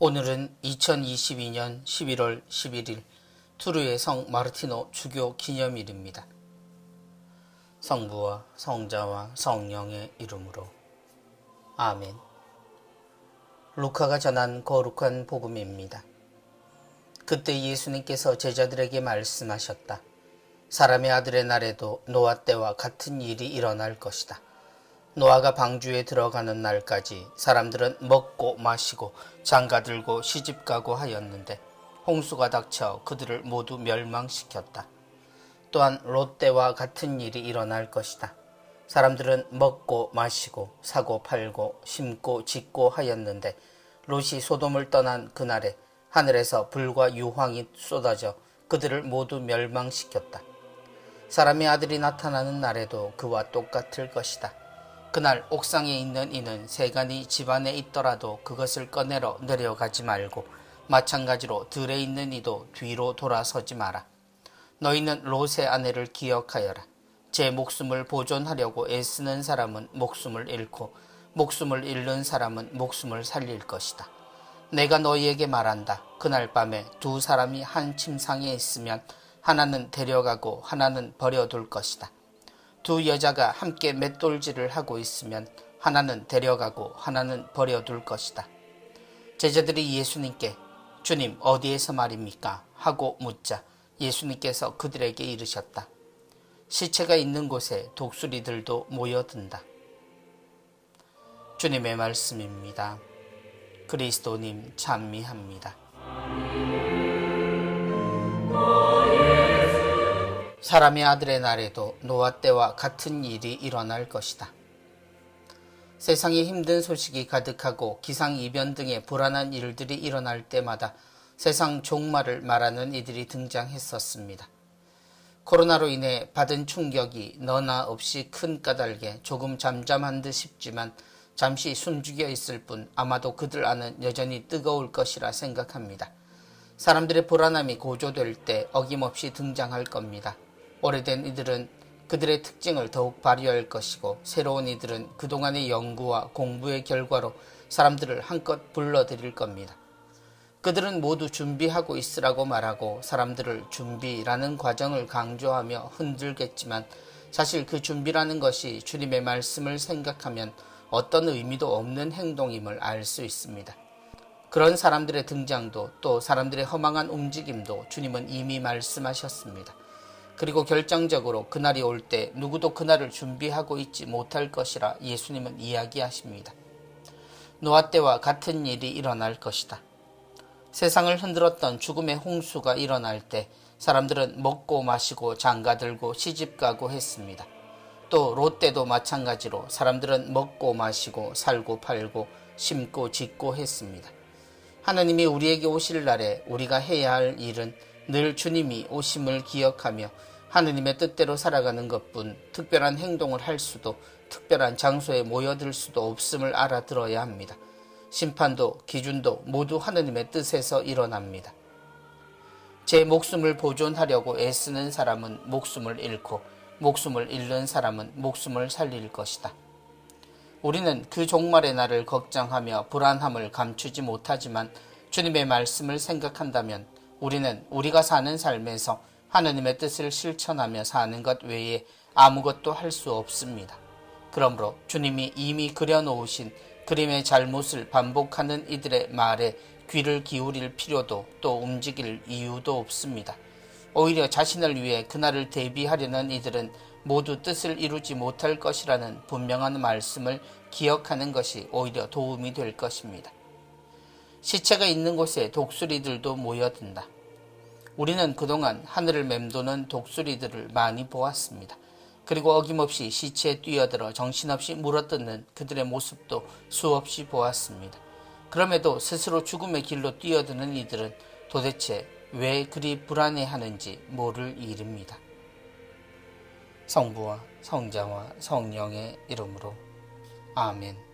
오늘은 2022년 11월 11일 투르의 성 마르티노 주교 기념일입니다. 성부와 성자와 성령의 이름으로 아멘. 루카가 전한 거룩한 복음입니다. 그때 예수님께서 제자들에게 말씀하셨다. 사람의 아들의 날에도 노아 때와 같은 일이 일어날 것이다. 노아가 방주에 들어가는 날까지 사람들은 먹고 마시고 장가들고 시집가고 하였는데 홍수가 닥쳐 그들을 모두 멸망시켰다. 또한 롯 때와 같은 일이 일어날 것이다. 사람들은 먹고 마시고 사고 팔고 심고 짓고 하였는데 롯이 소돔을 떠난 그날에 하늘에서 불과 유황이 쏟아져 그들을 모두 멸망시켰다. 사람의 아들이 나타나는 날에도 그와 똑같을 것이다. 그날 옥상에 있는 이는 세간이 집안에 있더라도 그것을 꺼내러 내려가지 말고 마찬가지로 들에 있는 이도 뒤로 돌아서지 마라. 너희는 롯의 아내를 기억하여라. 제 목숨을 보존하려고 애쓰는 사람은 목숨을 잃고 목숨을 잃는 사람은 목숨을 살릴 것이다. 내가 너희에게 말한다. 그날 밤에 두 사람이 한 침상에 있으면 하나는 데려가고 하나는 버려둘 것이다. 두 여자가 함께 맷돌질을 하고 있으면 하나는 데려가고 하나는 버려둘 것이다. 제자들이 예수님께 주님 어디에서 말입니까? 하고 묻자 예수님께서 그들에게 이르셨다. 시체가 있는 곳에 독수리들도 모여든다. 주님의 말씀입니다. 그리스도님 찬미합니다. 사람의 아들의 날에도 노아 때와 같은 일이 일어날 것이다. 세상에 힘든 소식이 가득하고 기상이변 등의 불안한 일들이 일어날 때마다 세상 종말을 말하는 이들이 등장했었습니다. 코로나로 인해 받은 충격이 너나 없이 큰 까닭에 조금 잠잠한 듯 싶지만 잠시 숨죽여 있을 뿐 아마도 그들 안은 여전히 뜨거울 것이라 생각합니다. 사람들의 불안함이 고조될 때 어김없이 등장할 겁니다. 오래된 이들은 그들의 특징을 더욱 발휘할 것이고 새로운 이들은 그동안의 연구와 공부의 결과로 사람들을 한껏 불러들일 겁니다. 그들은 모두 준비하고 있으라고 말하고 사람들을 준비라는 과정을 강조하며 흔들겠지만 사실 그 준비라는 것이 주님의 말씀을 생각하면 어떤 의미도 없는 행동임을 알 수 있습니다. 그런 사람들의 등장도 또 사람들의 허망한 움직임도 주님은 이미 말씀하셨습니다. 그리고 결정적으로 그날이 올 때 누구도 그날을 준비하고 있지 못할 것이라 예수님은 이야기하십니다. 노아 때와 같은 일이 일어날 것이다. 세상을 흔들었던 죽음의 홍수가 일어날 때 사람들은 먹고 마시고 장가들고 시집가고 했습니다. 또 롯 때도 마찬가지로 사람들은 먹고 마시고 살고 팔고 심고 짓고 했습니다. 하나님이 우리에게 오실 날에 우리가 해야 할 일은 늘 주님이 오심을 기억하며 하느님의 뜻대로 살아가는 것뿐 특별한 행동을 할 수도 특별한 장소에 모여들 수도 없음을 알아들어야 합니다. 심판도 기준도 모두 하느님의 뜻에서 일어납니다. 제 목숨을 보존하려고 애쓰는 사람은 목숨을 잃고 목숨을 잃는 사람은 목숨을 살릴 것이다. 우리는 그 종말의 날을 걱정하며 불안함을 감추지 못하지만 주님의 말씀을 생각한다면 우리는 우리가 사는 삶에서 하느님의 뜻을 실천하며 사는 것 외에 아무것도 할 수 없습니다. 그러므로 주님이 이미 그려놓으신 그림의 잘못을 반복하는 이들의 말에 귀를 기울일 필요도 또 움직일 이유도 없습니다. 오히려 자신을 위해 그날을 대비하려는 이들은 모두 뜻을 이루지 못할 것이라는 분명한 말씀을 기억하는 것이 오히려 도움이 될 것입니다. 시체가 있는 곳에 독수리들도 모여든다. 우리는 그동안 하늘을 맴도는 독수리들을 많이 보았습니다. 그리고 어김없이 시체에 뛰어들어 정신없이 물어뜯는 그들의 모습도 수없이 보았습니다. 그럼에도 스스로 죽음의 길로 뛰어드는 이들은 도대체 왜 그리 불안해하는지 모를 일입니다. 성부와 성자와 성령의 이름으로 아멘.